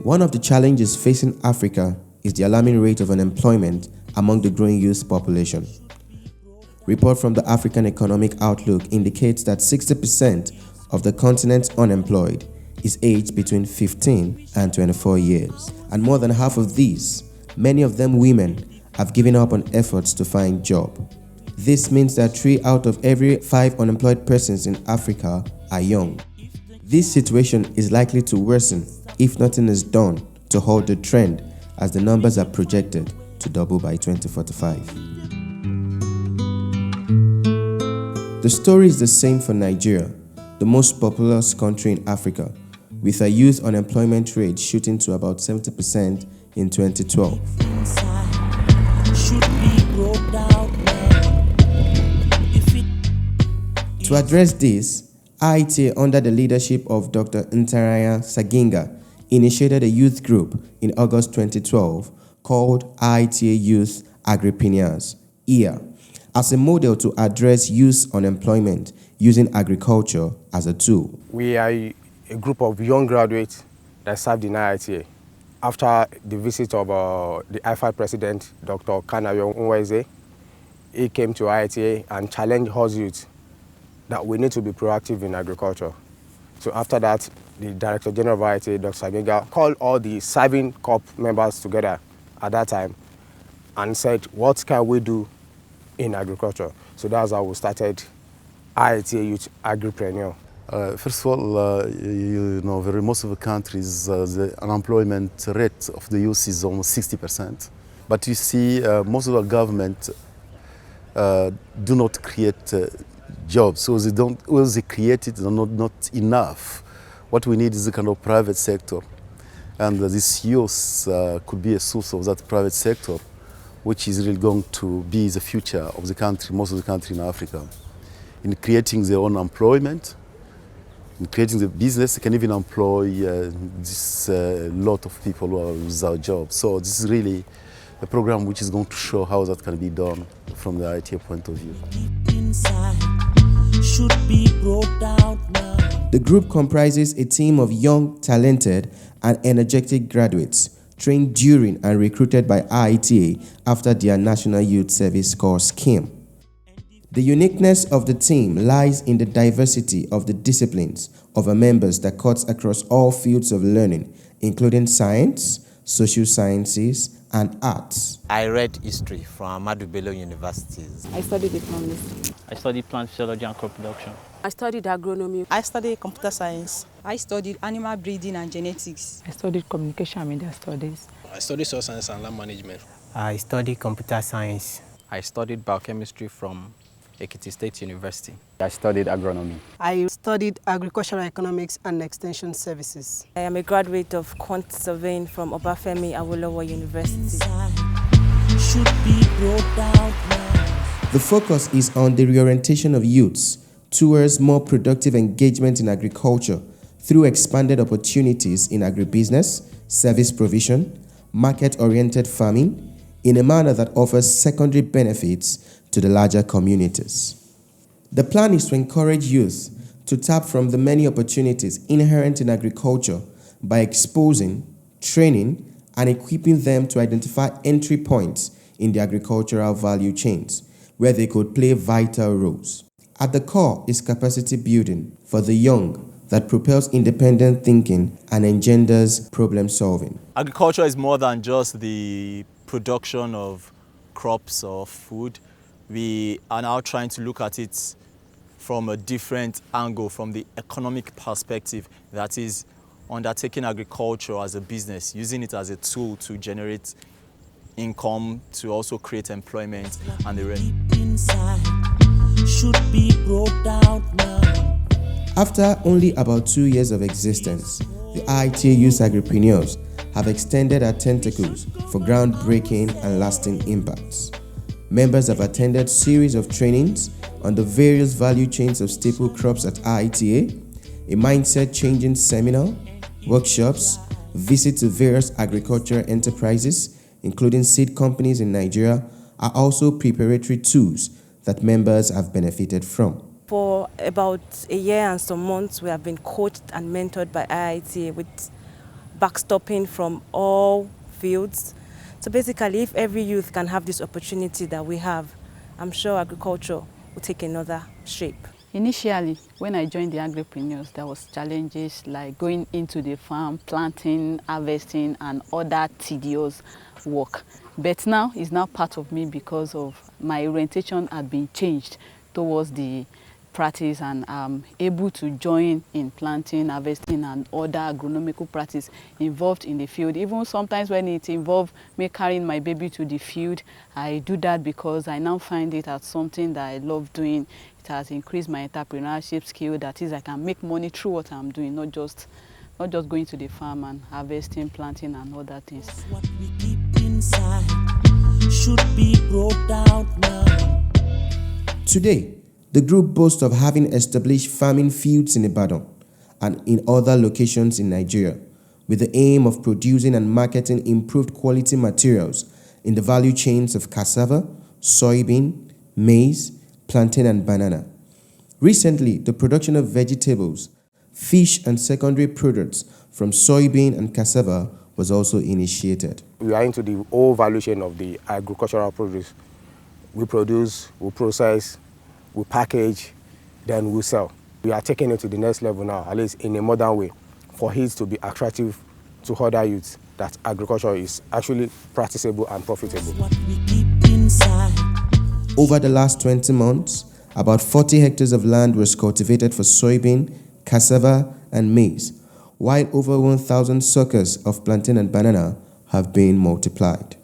One of the challenges facing Africa is the alarming rate of unemployment among the growing youth population. Report from the African Economic Outlook indicates that 60% of the continent's unemployed is aged between 15 and 24 years. And more than half of these, many of them women, have given up on efforts to find job. This means that 3 out of every 5 unemployed persons in Africa are young. This situation is likely to worsen if nothing is done to halt the trend, as the numbers are projected to double by 2045. The story is the same for Nigeria, the most populous country in Africa, with a youth unemployment rate shooting to about 70% in 2012. To address this, IITA, under the leadership of Dr. Ntaraya Saginga, initiated a youth group in August 2012 called IITA Youth Agripreneurs, IYA, as a model to address youth unemployment using agriculture as a tool. We are a group of young graduates that served in IITA. After the visit of the IFAD president, Dr. Kanayo Nweze, he came to IITA and challenged us youth that we need to be proactive in agriculture. So after that, the Director General of IITA, Dr. Saginga, called all the serving corps members together at that time and said, what can we do in agriculture? So that's how we started IITA Youth Agripreneur. First of all, you know, very most of the countries, the unemployment rate of the youth is almost 60%. But you see, most of the government do not create jobs, so they don't. Well, they create it, not enough. What we need is a kind of private sector, and this youth could be a source of that private sector, which is really going to be the future of the country, most of the country in Africa, in creating their own employment, in creating the business. They can even employ this lot of people who are without jobs. So this is really a program which is going to show how that can be done from the IITA point of view. Should be brought down now. The group comprises a team of young, talented, and energetic graduates trained during and recruited by IITA after their National Youth Service Corps scheme. The uniqueness of the team lies in the diversity of the disciplines of our members that cuts across all fields of learning, including science, social sciences, and arts. I read history from Ahmadu Bello Universities. I studied economics. I studied plant physiology and crop production. I studied agronomy. I studied computer science. I studied animal breeding and genetics. I studied communication and media studies. I studied soil science and land management. I studied computer science. I studied biochemistry from Ekiti State University. I studied agronomy. I studied agricultural economics and extension services. I am a graduate of quant surveying from Obafemi Awolowo University. The focus is on the reorientation of youths towards more productive engagement in agriculture through expanded opportunities in agribusiness, service provision, market-oriented farming, in a manner that offers secondary benefits to the larger communities. The plan is to encourage youth to tap from the many opportunities inherent in agriculture by exposing, training, and equipping them to identify entry points in the agricultural value chains where they could play vital roles. At the core is capacity building for the young that propels independent thinking and engenders problem solving. Agriculture is more than just the production of crops or food. We are now trying to look at it from a different angle, from the economic perspective, that is undertaking agriculture as a business, using it as a tool to generate income, to also create employment and the rest. Should be brought down now. After only about 2 years of existence, the IITA Youth Agripreneurs have extended our tentacles for groundbreaking and lasting impacts. Members have attended series of trainings on the various value chains of staple crops at IITA, a mindset-changing seminar, workshops, visits to various agricultural enterprises, including seed companies in Nigeria, are also preparatory tools that members have benefited from. For about a year and some months, we have been coached and mentored by IITA with backstopping from all fields. So basically, if every youth can have this opportunity that we have, I'm sure agriculture will take another shape. Initially, when I joined the Agripreneurs, there was challenges like going into the farm, planting, harvesting, and other tedious work. But now it's now part of me because of my orientation had been changed towards the practice, and I'm able to join in planting, harvesting, and other agronomical practice involved in the field. Even sometimes when it involves me carrying my baby to the field, I do that because I now find it as something that I love doing. It has increased my entrepreneurship skill. That is, I can make money through what I'm doing, not just going to the farm and harvesting, planting, and other things. What we keep inside should be brought down now. Today, the group boasts of having established farming fields in Ibadan and in other locations in Nigeria, with the aim of producing and marketing improved quality materials in the value chains of cassava, soybean, maize, plantain, and banana. Recently, the production of vegetables, fish, and secondary products from soybean and cassava was also initiated. We are into the whole value chain of the agricultural produce. We produce, we process, we package, then we sell. We are taking it to the next level now, at least in a modern way, for it to be attractive to other youths, that agriculture is actually practicable and profitable. What we keep inside. Over the last 20 months, about 40 hectares of land was cultivated for soybean, cassava, and maize, while over 1,000 suckers of plantain and banana have been multiplied.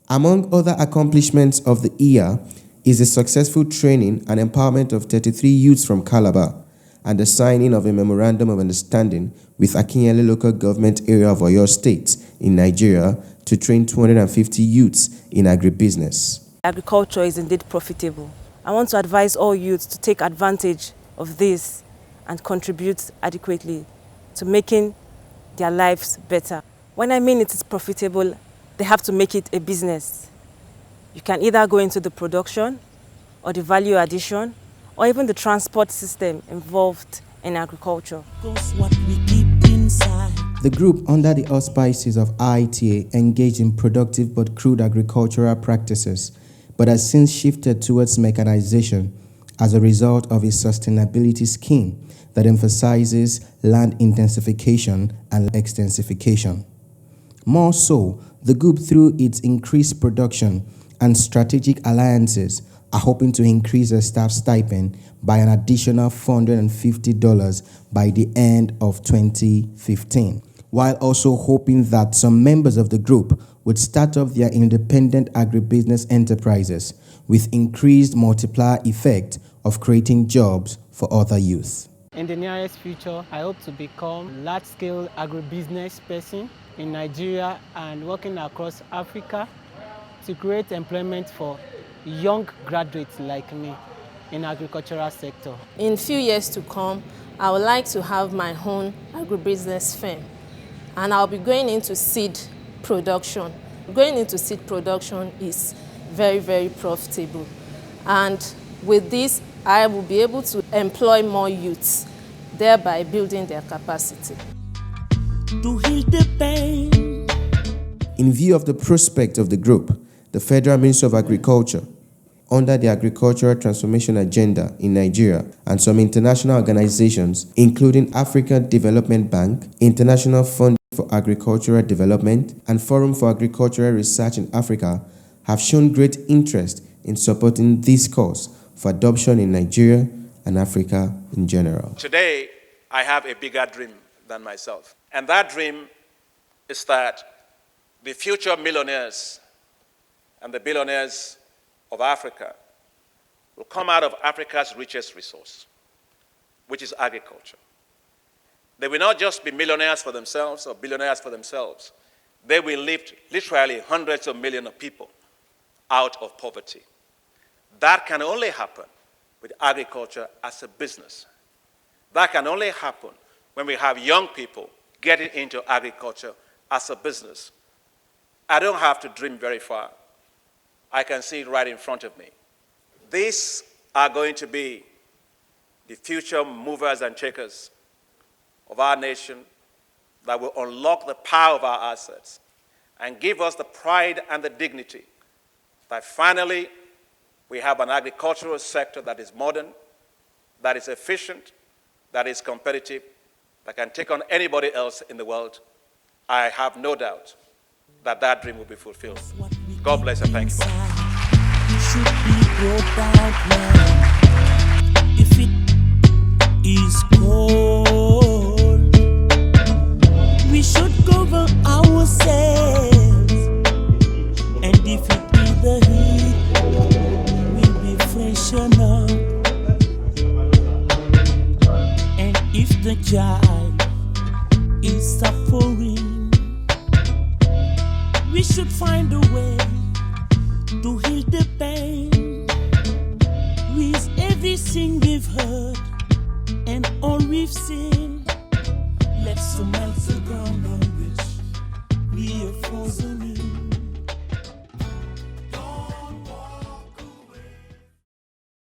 Among other accomplishments of the year is the successful training and empowerment of 33 youths from Calabar and the signing of a memorandum of understanding with Akinyele local government area of Oyo State in Nigeria to train 250 youths in agribusiness. Agriculture is indeed profitable. I want to advise all youths to take advantage of this and contribute adequately to making their lives better. When I mean it is profitable, they have to make it a business. You can either go into the production or the value addition or even the transport system involved in agriculture. What we keep inside. The group, under the auspices of IITA, engaged in productive but crude agricultural practices, but has since shifted towards mechanization as a result of a sustainability scheme that emphasizes land intensification and extensification. More so, the group, through its increased production and strategic alliances, are hoping to increase their staff stipend by an additional $450 by the end of 2015, while also hoping that some members of the group would start up their independent agribusiness enterprises with increased multiplier effect of creating jobs for other youth. In the nearest future, I hope to become a large-scale agribusiness person in Nigeria and working across Africa to create employment for young graduates like me in agricultural sector. In few years to come, I would like to have my own agribusiness firm, and I'll be going into seed production. Going into seed production is very, very profitable, and with this, I will be able to employ more youths, thereby building their capacity. To heal the pain. In view of the prospect of the group, the Federal Ministry of Agriculture, under the Agricultural Transformation Agenda in Nigeria and some international organizations, including African Development Bank, International Fund for Agricultural Development, and Forum for Agricultural Research in Africa, have shown great interest in supporting this cause for adoption in Nigeria and Africa in general. Today, I have a bigger dream than myself. And that dream is that the future millionaires and the billionaires of Africa will come out of Africa's richest resource, which is agriculture. They will not just be millionaires for themselves or billionaires for themselves. They will lift literally hundreds of millions of people out of poverty. That can only happen with agriculture as a business. That can only happen when we have young people getting into agriculture as a business. I don't have to dream very far. I can see it right in front of me. These are going to be the future movers and shakers of our nation that will unlock the power of our assets and give us the pride and the dignity that finally we have an agricultural sector that is modern, that is efficient, that is competitive, that can take on anybody else in the world. I have no doubt that that dream will be fulfilled. God bless and thank you. Should be brought out now. If it is cold, we should cover ourselves. And if it is the heat, we'll be freshen up. And if the child is suffering, we should find a way to heal the pain with everything we've heard and all we've seen. Let's melt the ground on which we are frozen.